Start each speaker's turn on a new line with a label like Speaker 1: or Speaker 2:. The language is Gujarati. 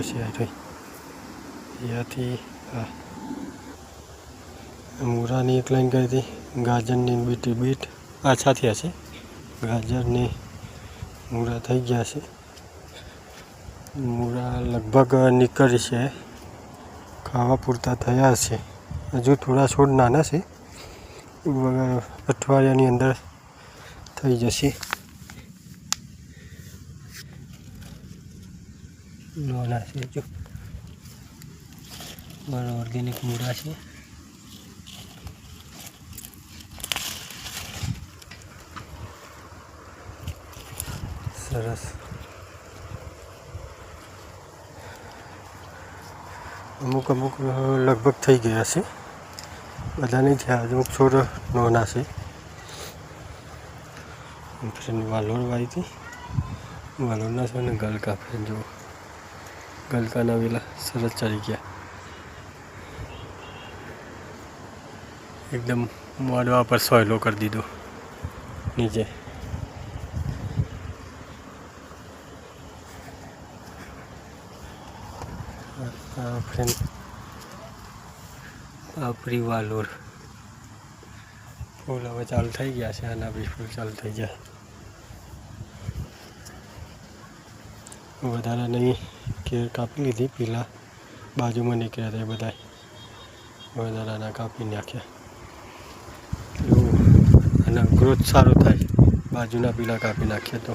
Speaker 1: પછી આ રહી અહીંયાથી મૂળાની એક લાઈન કરી હતી, ગાજરની બીટ આછાથી હશે, ગાજરની મૂળા થઈ ગયા છે, મૂળા લગભગ નીકળી છે, ખાવા પૂરતા થયા છે, હજુ થોડા છોડ નાના છે, અઠવાડિયાની અંદર થઈ જશે. નાના છે જો મારા ઓર્ગેનિક મૂળા છે. સરસ. અમુક લગભગ થઈ ગયા છે, બધા નહીં થયા, અમુક છોડ નાના છે. વાલોર વાવી હતી, વાલોરના છે ને ગલકા જો ગલકાના વેલા સરસ ચડી ગયા, એકદમ મોડવા પર સોયલો કરી દીધો નીચે. પાપરી વાલોર ફૂલ હવે ચાલુ થઈ ગયા છે, આના બી ફૂલ ચાલુ થઈ જાય. વધારે નહીં કેર કાપી લીધી, પેલા બાજુમાં નીકળ્યા હતા એ બધા વધારાના કાપી નાખ્યા. આના ગ્રોથ સારો થાય, બાજુના પીલા કાપી નાખીએ તો